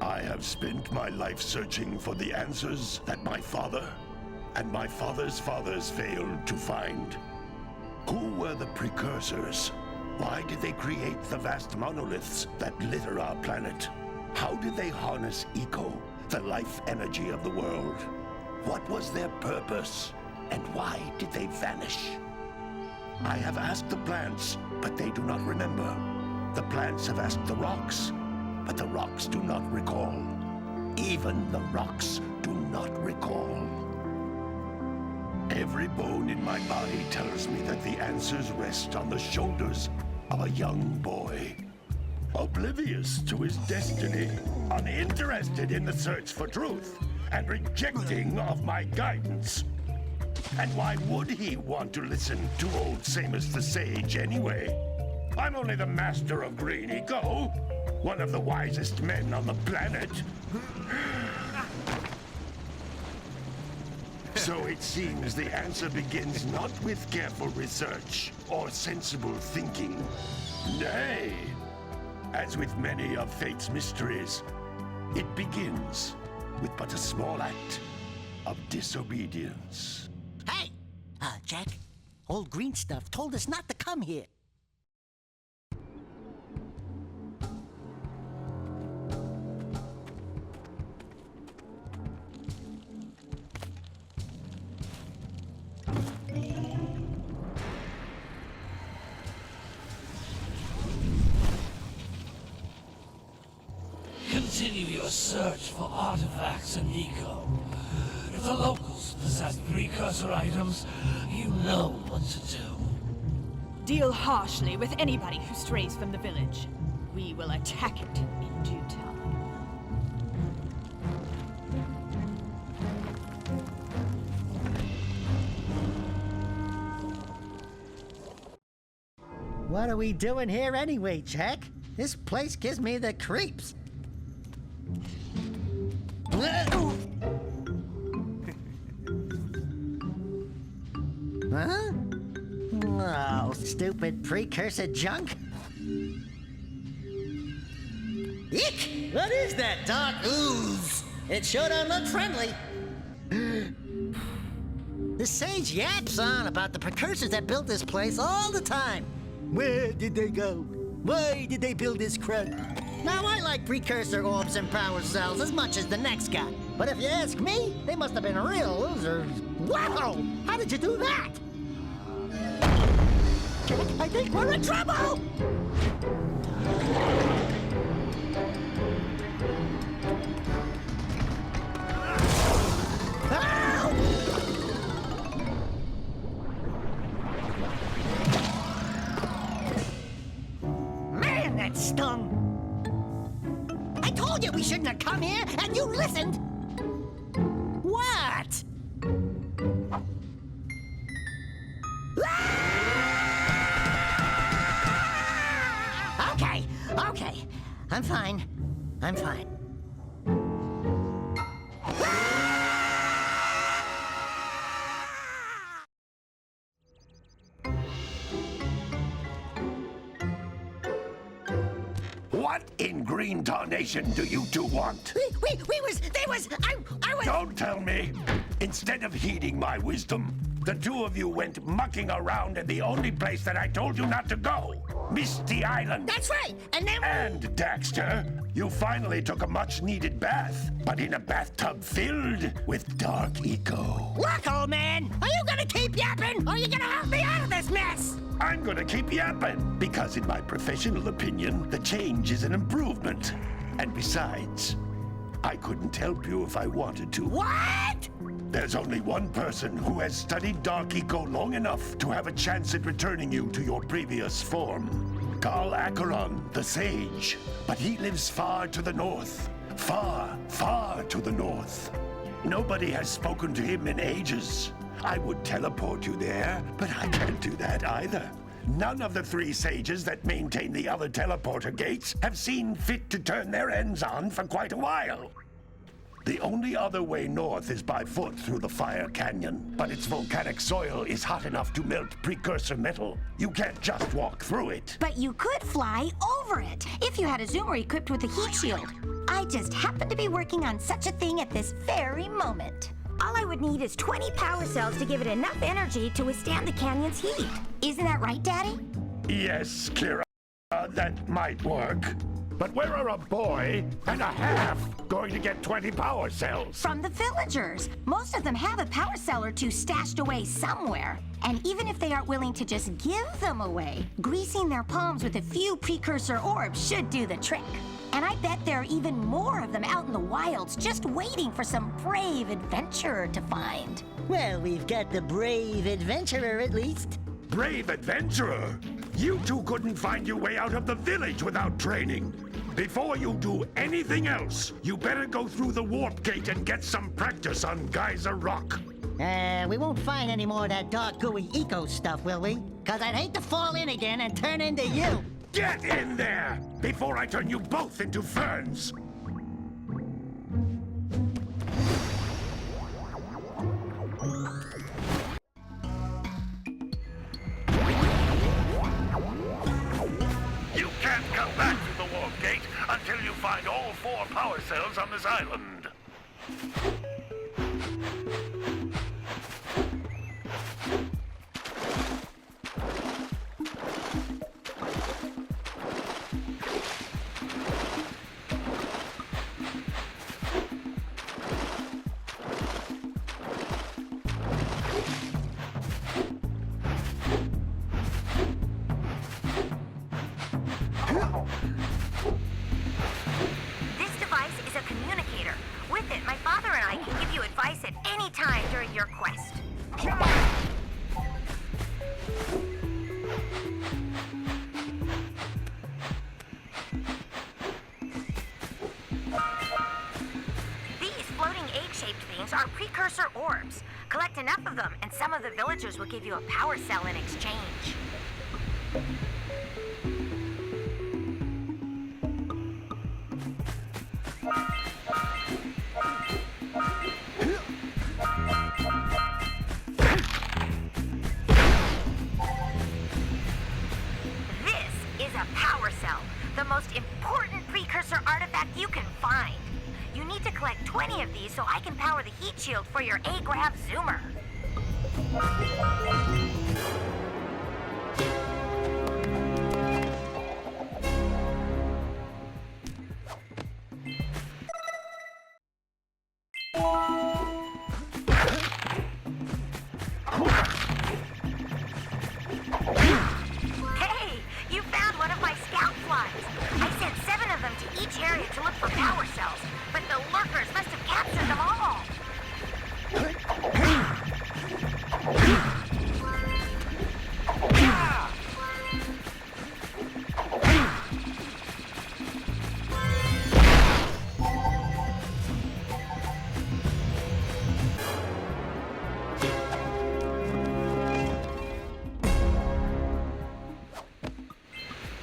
I have spent my life searching for the answers that my father and my father's fathers failed to find. Who were the Precursors? Why did they create the vast monoliths that litter our planet? How did they harness Eco, the life energy of the world? What was their purpose? And why did they vanish? I have asked the plants, but they do not remember. The plants have asked the rocks, but the rocks do not recall. Even the rocks do not recall. Every bone in my body tells me that the answers rest on the shoulders of a young boy. Oblivious to his destiny, uninterested in the search for truth, and rejecting of my guidance. And why would he want to listen to old Samus the Sage anyway? I'm only the master of Green Eco, one of the wisest men on the planet. So it seems the answer begins not with careful research or sensible thinking. Nay, as with many of fate's mysteries, it begins with but a small act of disobedience. Hey! Jak, old green stuff told us not to come here. Continue your search for artifacts in Eco. If the locals possess precursor items, you know what to do. Deal harshly with anybody who strays from the village. We will attack it in due time. What are we doing here anyway, Jak? This place gives me the creeps. Huh? Oh, stupid precursor junk. Eek! What is that dark ooze? It sure don't look friendly. The sage yaps on about the precursors that built this place all the time. Where did they go? Why did they build this crud? Now, I like precursor orbs and power cells as much as the next guy. But if you ask me, they must have been real losers. Wow! How did you do that? I think we're in trouble! Ow! Man, that stung! I told you we shouldn't have come here, and you listened! What? Okay. I'm fine. What in green tarnation do you two want? I was... Don't tell me! Instead of heeding my wisdom, the two of you went mucking around in the only place that I told you not to go! Misty Island! That's right! And then... And, Daxter, you finally took a much-needed bath, but in a bathtub filled with dark eco. Look, old man! Are you gonna keep yapping, or are you gonna help me out of this mess? I'm I'm gonna keep yapping, because in my professional opinion, the change is an improvement. And besides, I couldn't help you if I wanted to. What? There's only one person who has studied Dark Eco long enough to have a chance at returning you to your previous form. Carl Acheron, the Sage. But he lives far to the north. Far, far to the north. Nobody has spoken to him in ages. I would teleport you there, but I can't do that either. None of the 3 sages that maintain the other teleporter gates have seen fit to turn their ends on for quite a while. The only other way north is by foot through the Fire Canyon, but its volcanic soil is hot enough to melt precursor metal. You can't just walk through it. But you could fly over it if you had a zoomer equipped with a heat shield. I just happen to be working on such a thing at this very moment. All I would need is 20 power cells to give it enough energy to withstand the canyon's heat. Isn't that right, Daddy? Yes, Kira, that might work. But where are a boy and a half going to get 20 power cells? From the villagers. Most of them have a power cell or 2 stashed away somewhere. And even if they aren't willing to just give them away, greasing their palms with a few precursor orbs should do the trick. And I bet there are even more of them out in the wilds just waiting for some brave adventurer to find. Well, we've got the brave adventurer at least. Brave adventurer? You two couldn't find your way out of the village without training. Before you do anything else, you better go through the warp gate and get some practice on Geyser Rock. We won't find any more of that dark gooey eco stuff, will we? Cause I'd hate to fall in again and turn into you. Get in there before I turn you both into ferns. You can't come back to the warp gate until you find all 4 power cells on this island. This device is a communicator. With it, my father and I can give you advice at any time during your quest. These floating egg-shaped things are precursor orbs. Collect enough of them, and some of the villagers will give you a power cell in exchange. The most important precursor artifact you can find. You need to collect 20 of these so I can power the heat shield for your A-Grav zoomer. Hey, you found one of my scout flies. I sent 7 of them to each area to look for power cells, but the lurkers must have captured them all.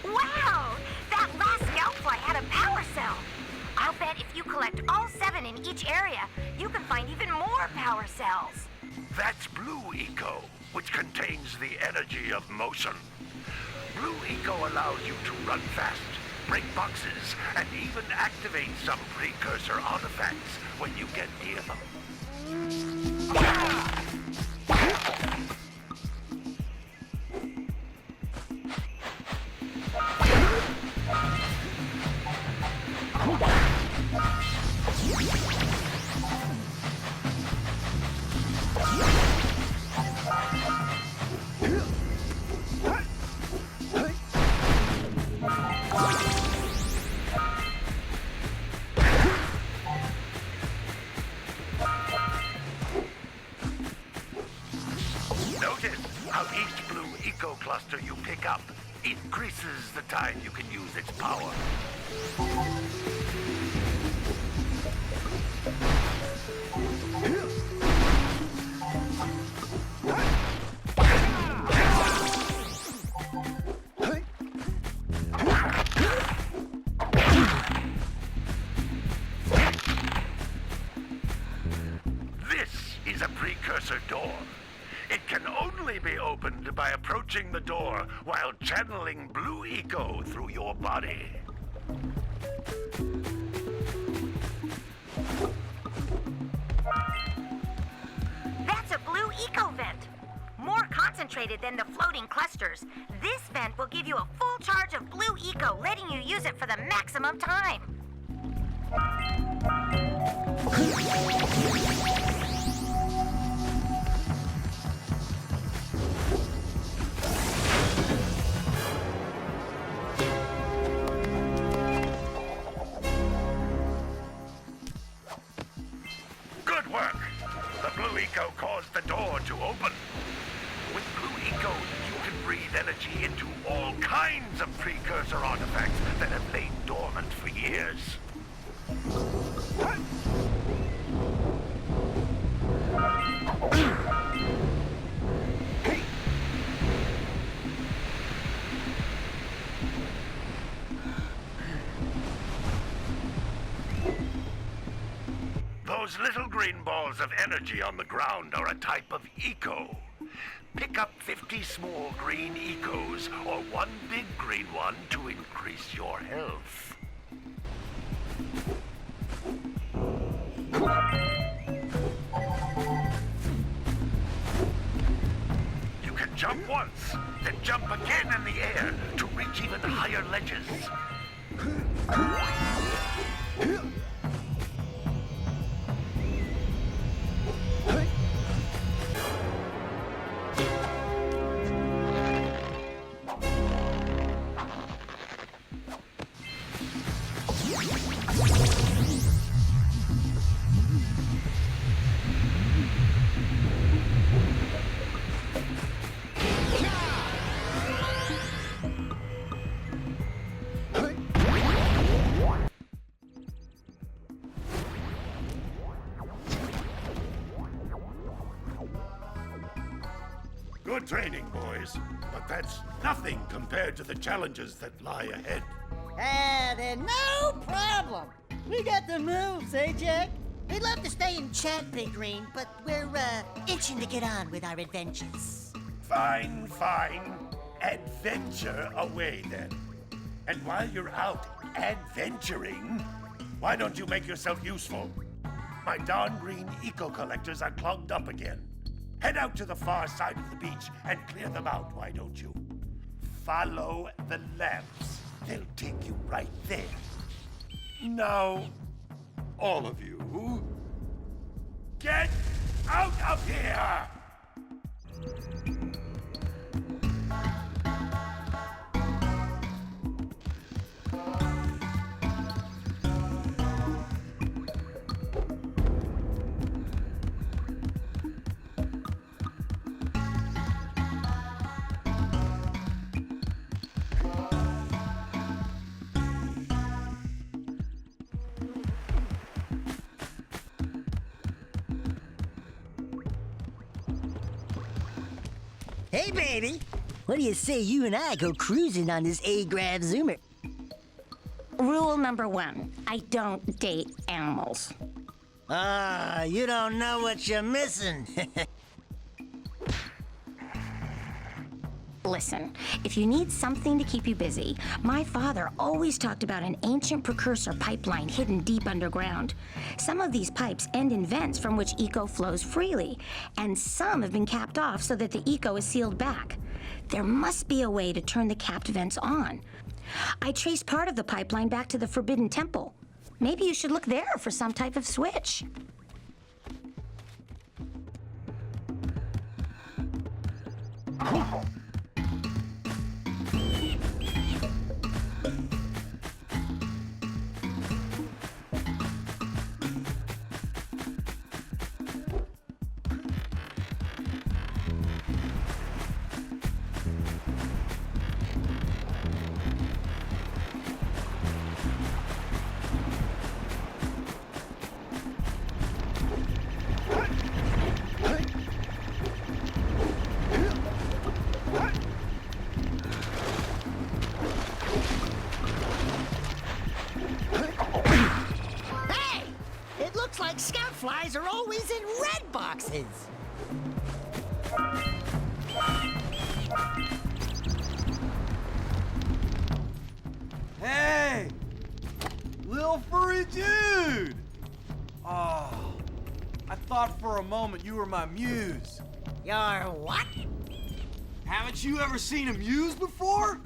Wow! That last scout fly had a power cell. I'll bet if you collect all 7 in each area, you can find even more power cells. That's Blue Eco, which contains the energy of motion. Blue Eco allows you to run fast, break boxes, and even activate some precursor artifacts when you get near them. Notice how each blue eco cluster you pick up increases the time you can use its power. This is a precursor door. It can only be opened by approaching the door while channeling blue eco through your body. That's a blue eco vent. More concentrated than the floating clusters. This vent will give you a full charge of blue eco, letting you use it for the maximum time. Good work! The blue eco caused the door to open. With blue eco, you can breathe energy into all kinds of precursor artifacts that have lain dormant for years. Those little green balls of energy on the ground are a type of eco. Pick up 50 small green ecos or one big green one to increase your health. You can jump once, then jump again in the air to reach even higher ledges. Good training, boys, but that's nothing compared to the challenges that lie ahead. Then no problem. We got the moves, eh, Jack? We'd love to stay and chat, Big Green, but we're, itching to get on with our adventures. Fine, fine. Adventure away, then. And while you're out adventuring, why don't you make yourself useful? My darn green eco-collectors are clogged up again. Head out to the far side of the beach and clear them out, why don't you? Follow the lamps. They'll take you right there. Now, all of you, get out of here! Hey, baby. What do you say you and I go cruising on this A-Grav Zoomer? Rule number 1, I don't date animals. Ah, you don't know what you're missing. Listen, if you need something to keep you busy, my father always talked about an ancient precursor pipeline hidden deep underground. Some of these pipes end in vents from which eco flows freely, and some have been capped off so that the eco is sealed back. There must be a way to turn the capped vents on. I traced part of the pipeline back to the Forbidden Temple. Maybe you should look there for some type of switch. flies are always in red boxes. Hey! Little furry dude! Oh, I thought for a moment you were my muse. You're what? Haven't you ever seen a muse before?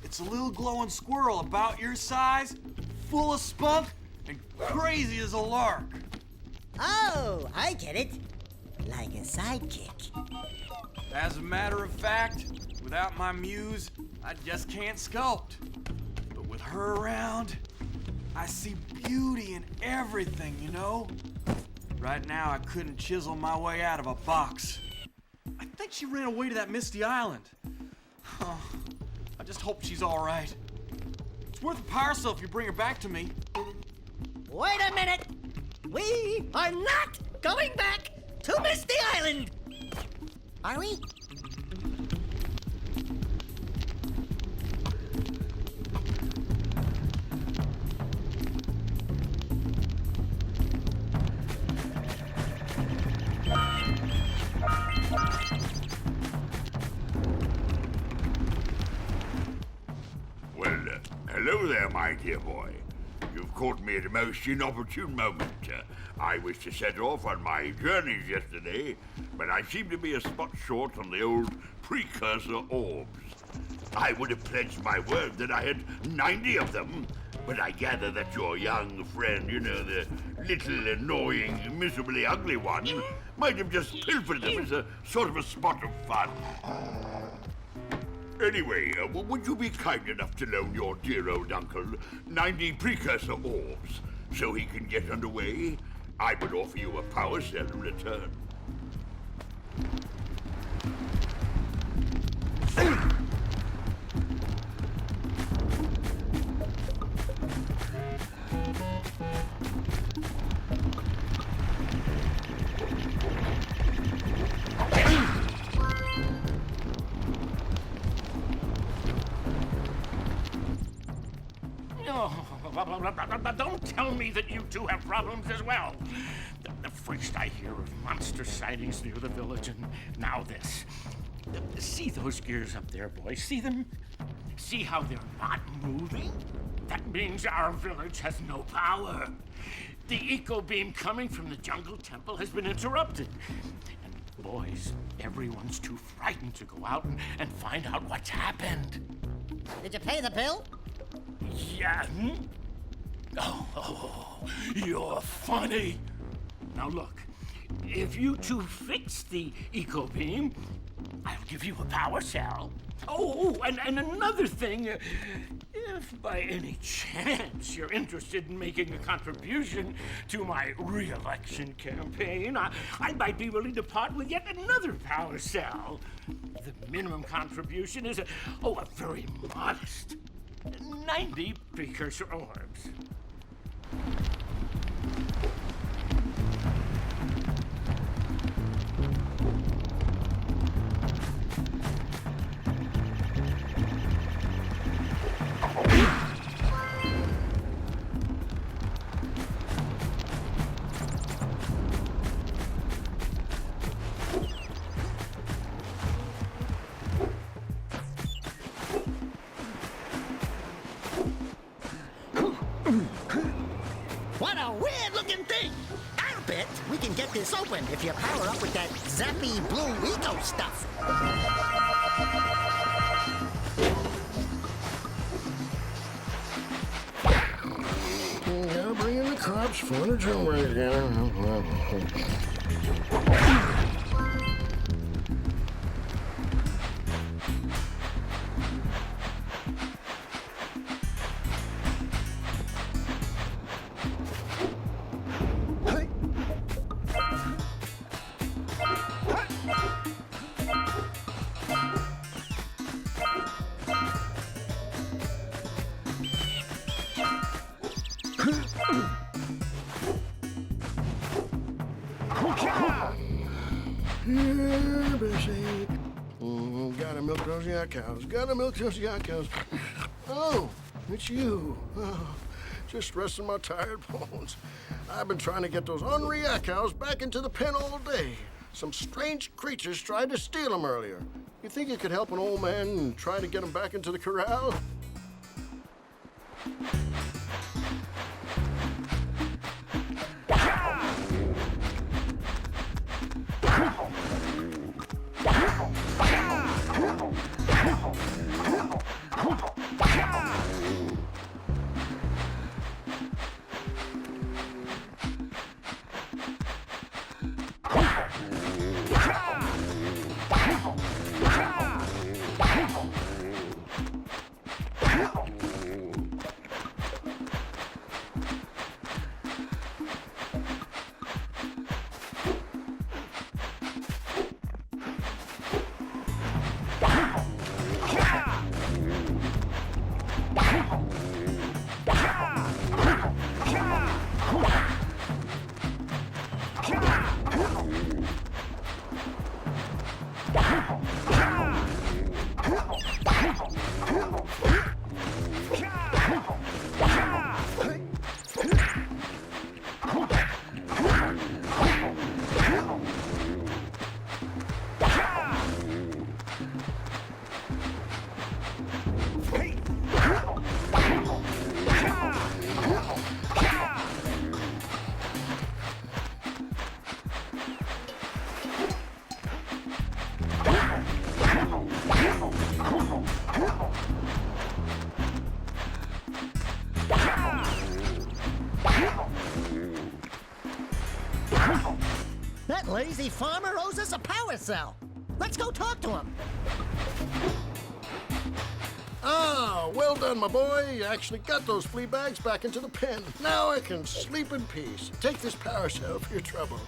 It's a little glowing squirrel about your size, full of spunk, and crazy as a lark. Oh, I get it. Like a sidekick. As a matter of fact, without my muse, I just can't sculpt. But with her around, I see beauty in everything, you know? Right now, I couldn't chisel my way out of a box. I think she ran away to that misty island. Huh. I just hope she's all right. It's worth a power cell if you bring her back to me. Wait a minute. We are not going back to Misty Island. Are we? Well, hello there, my dear boy. You've caught me at a most inopportune moment. I was to set off on my journeys yesterday, but I seem to be a spot short on the old Precursor orbs. I would have pledged my word that I had 90 of them, but I gather that your young friend, you know, the little annoying, miserably ugly one, might have just pilfered them as a sort of a spot of fun. Anyway, would you be kind enough to loan your dear old uncle 90 Precursor orbs so he can get underway? I would offer you a power cell in return. Don't tell me that you two have problems as well. First I hear of monster sightings near the village, and now this. See those gears up there, boys? See them? See how they're not moving? That means our village has no power. The eco beam coming from the jungle temple has been interrupted. And boys, everyone's too frightened to go out and find out what's happened. Did you pay the bill? Yeah. Oh, you're funny. Now look, if you two fix the eco beam, I'll give you a power cell. Oh, and another thing, if by any chance you're interested in making a contribution to my re-election campaign, I might be willing to part with yet another power cell. The minimum contribution is a very modest 90 Precursor orbs. What a weird-looking thing! I'll bet we can get this open if you power up with that zappy blue eco stuff. Gotta bring in the cops for the jailbreak again. Yeah, Bessie. Gotta milk those yak cows. Gotta milk those yak cows. Oh, it's you. Oh, Just resting my tired bones. I've been trying to get those unreact cows back into the pen all day. Some strange creatures tried to steal them earlier. You think you could help an old man trying to get them back into the corral? That lazy farmer owes us a power cell. Let's go talk to him. Ah, well done, my boy. You actually got those flea bags back into the pen. Now I can sleep in peace. Take this power cell for your trouble.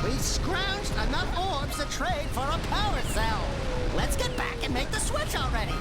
We scrounged enough orbs to trade for a power cell. Let's get back and make the switch already.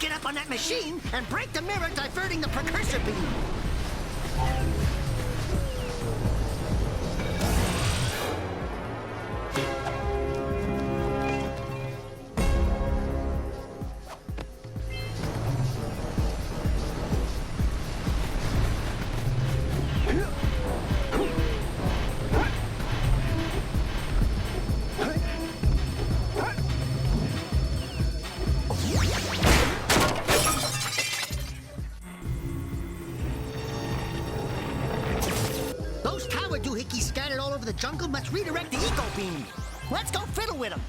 get up on that machine and break the mirror diverting the precursor beam. Those tower doohickeys scattered all over the jungle must redirect the eco beam. Let's go fiddle with them.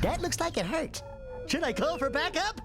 That looks like it hurt. Should I call for backup?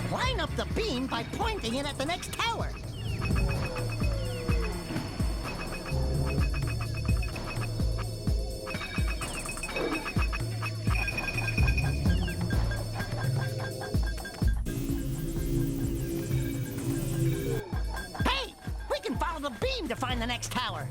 Line up the beam by pointing it at the next tower. Hey! We can follow the beam to find the next tower.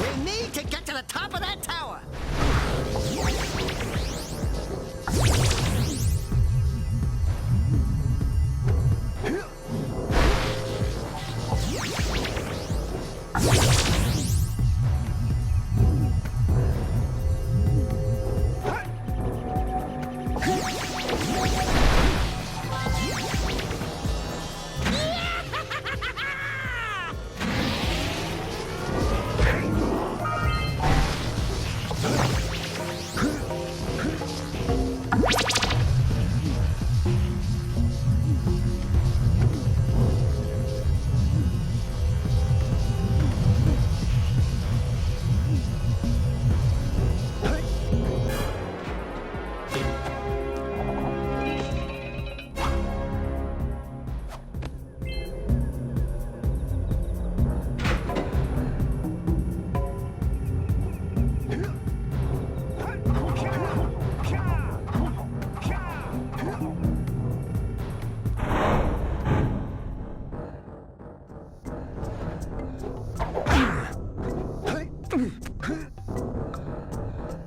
We need to get to the top of that tower.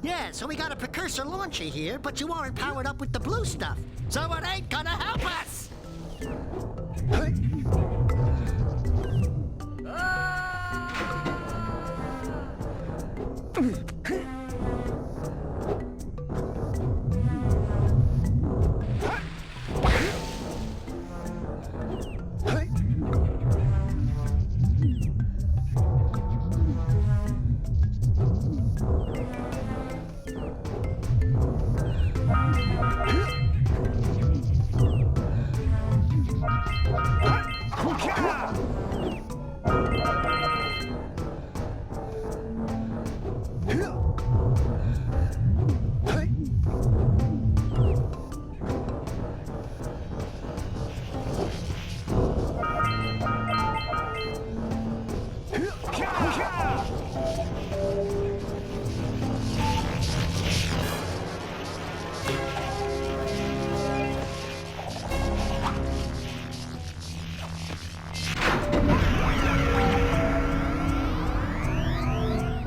Yeah, so we got a precursor launcher here, but you aren't powered up with the blue stuff. So it ain't gonna help us!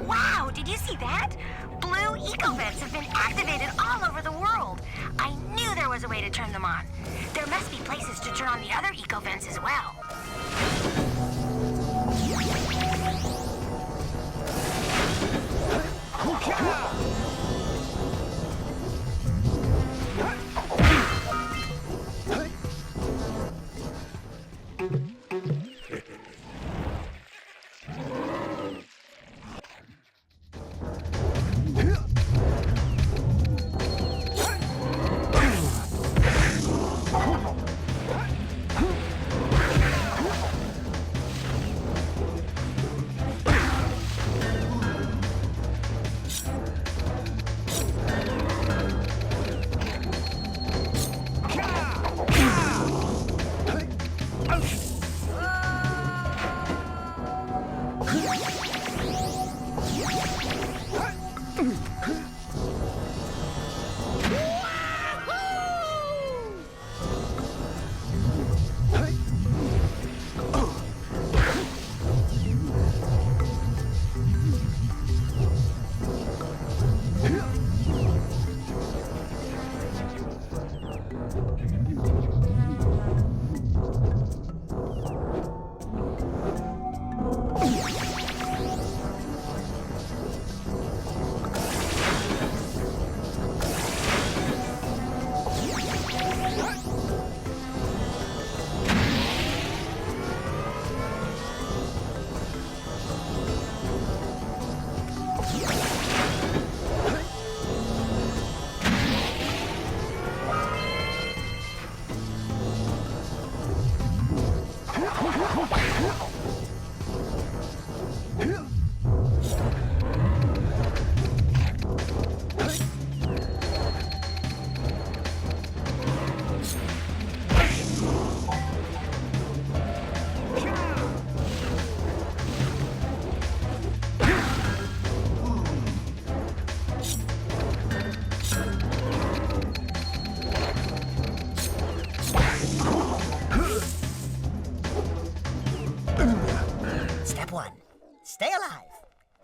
Wow, did you see that? Blue eco-vents have been activated all over the world. I knew there was a way to turn them on. There must be places to turn on the other eco-vents as well. Step 1, stay alive.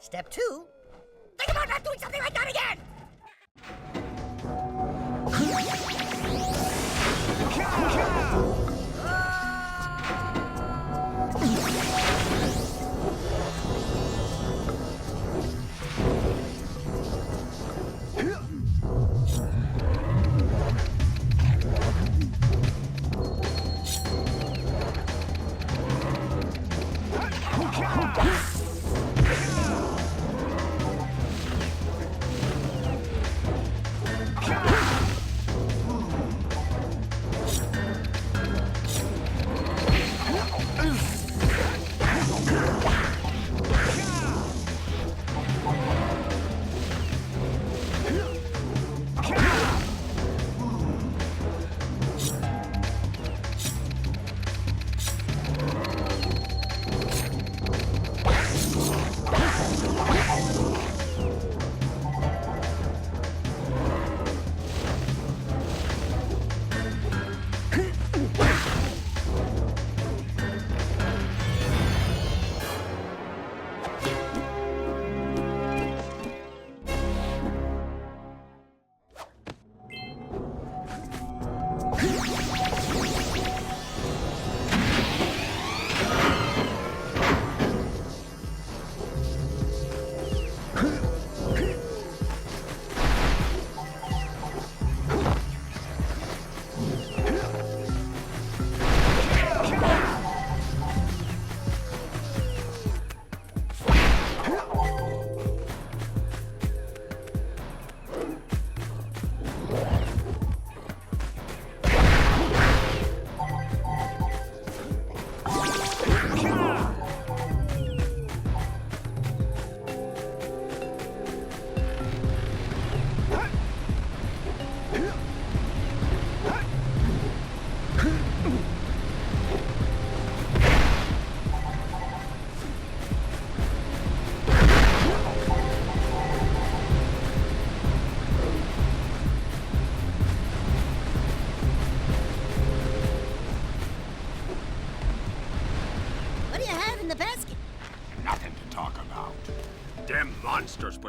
Step 2, think about not doing something like that again!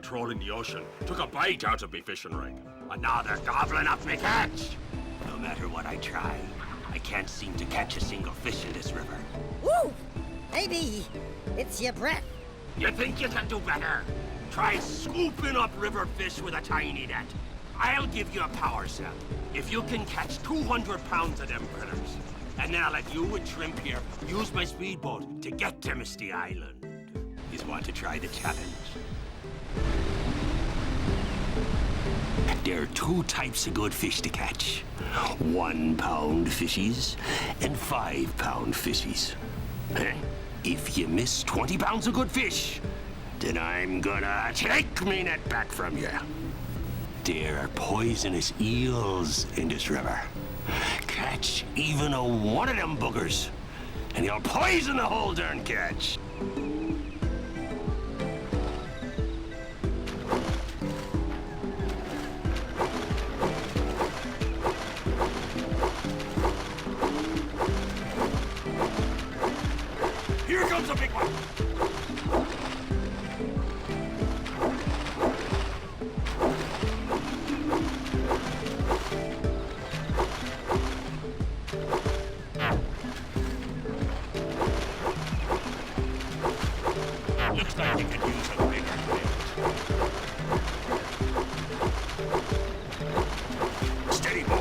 patrolling the ocean took a bite out of me fishing rig. And now they're gobbling up me catch. No matter what I try, I can't seem to catch a single fish in this river. Woo! Maybe it's your breath. You think you can do better? Try scooping up river fish with a tiny net. I'll give you a power cell if you can catch 200 pounds of them critters. And then I'll let you and Shrimp here use my speedboat to get to Misty Island. You want to try the challenge? There are two types of good fish to catch. 1 pound fishies and 5 pound fishies. If you miss 20 pounds of good fish, then I'm gonna take me net back from you. There are poisonous eels in this river. Catch even a one of them buggers, and you'll poison the whole darn catch. Here comes a big one. Looks like you could use a bigger fish. Steady, boy.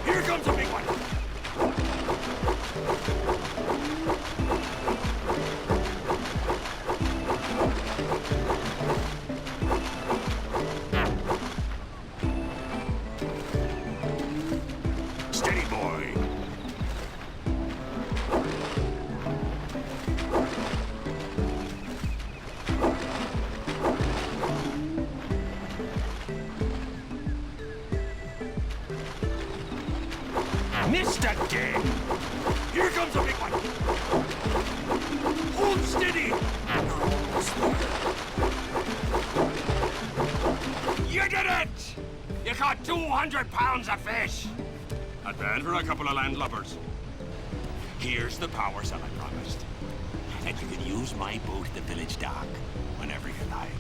Here comes a big one. Steady, boy. Missed again. Here comes a big one. Hold steady. You did it! You caught 200 pounds of fish. Not bad for a couple of landlubbers. Here's the power cell I promised. And you can use my boat at the village dock whenever you like.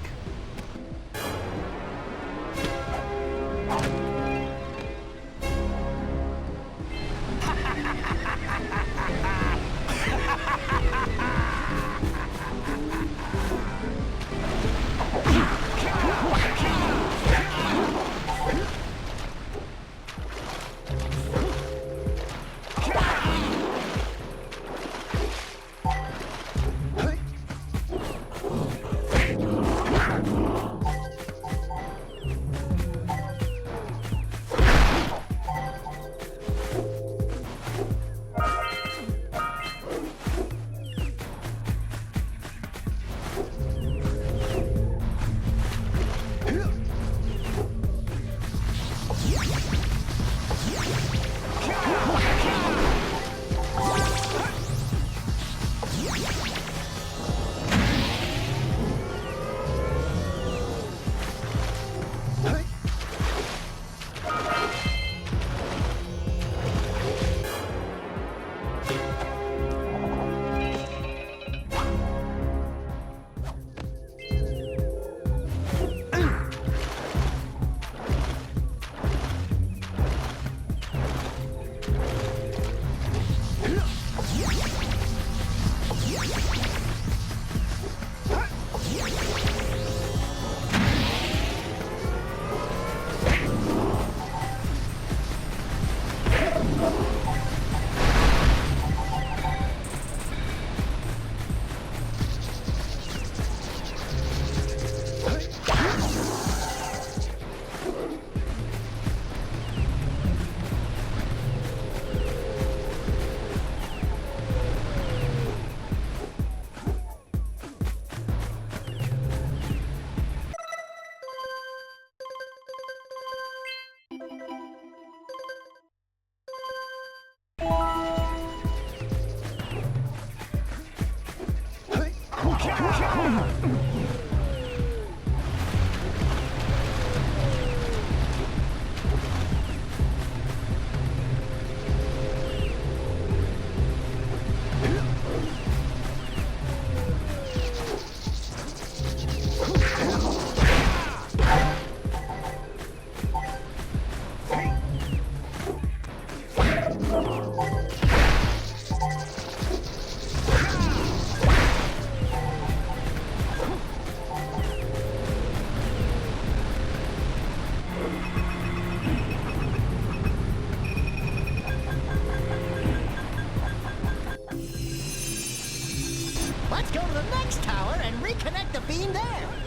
Let's go to the next tower and reconnect the beam there.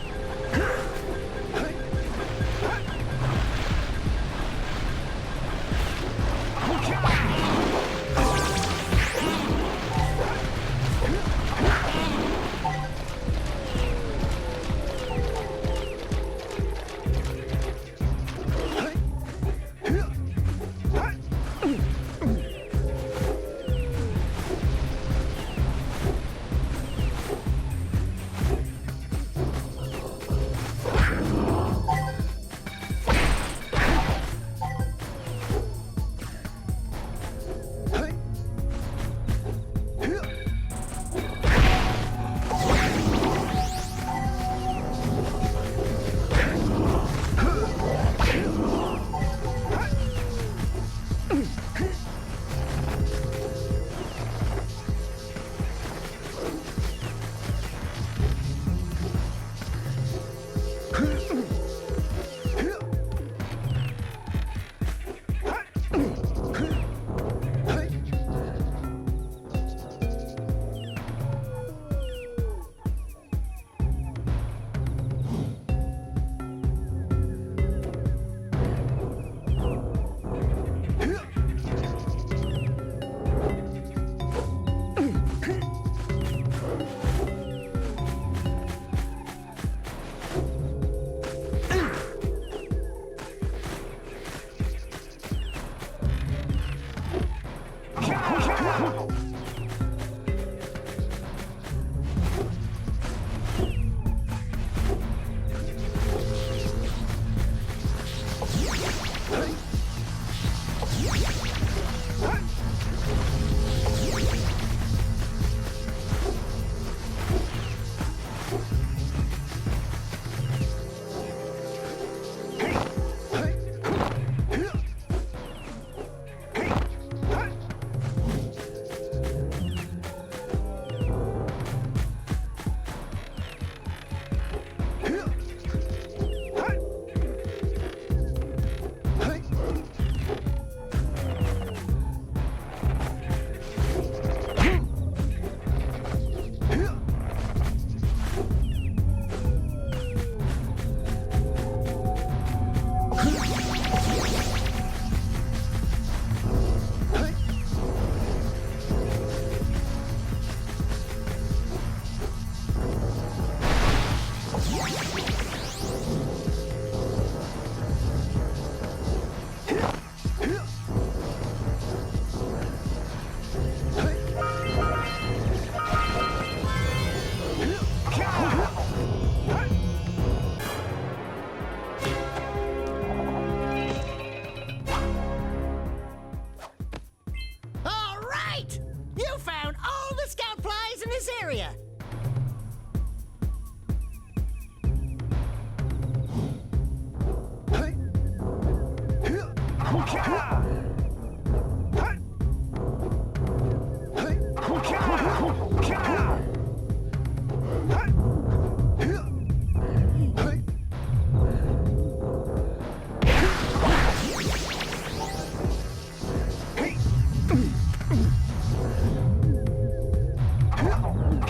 area.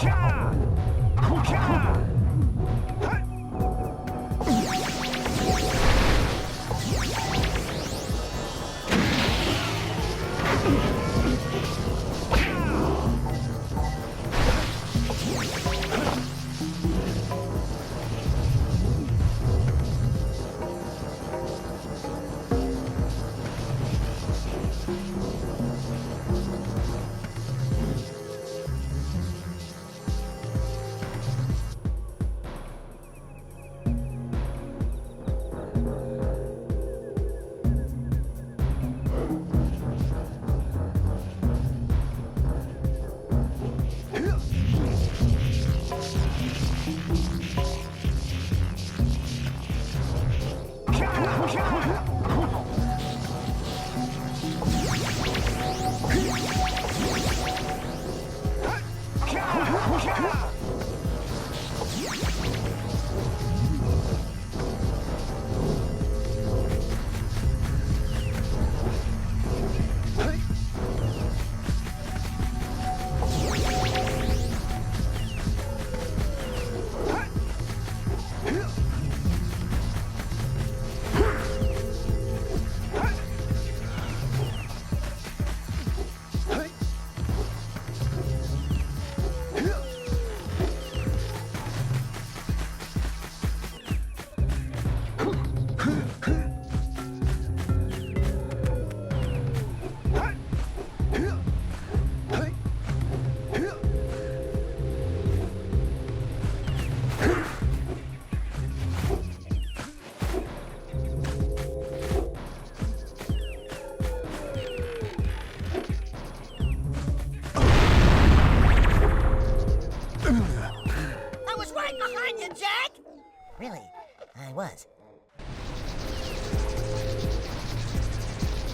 Yeah! right behind you, Jak! Really, I was.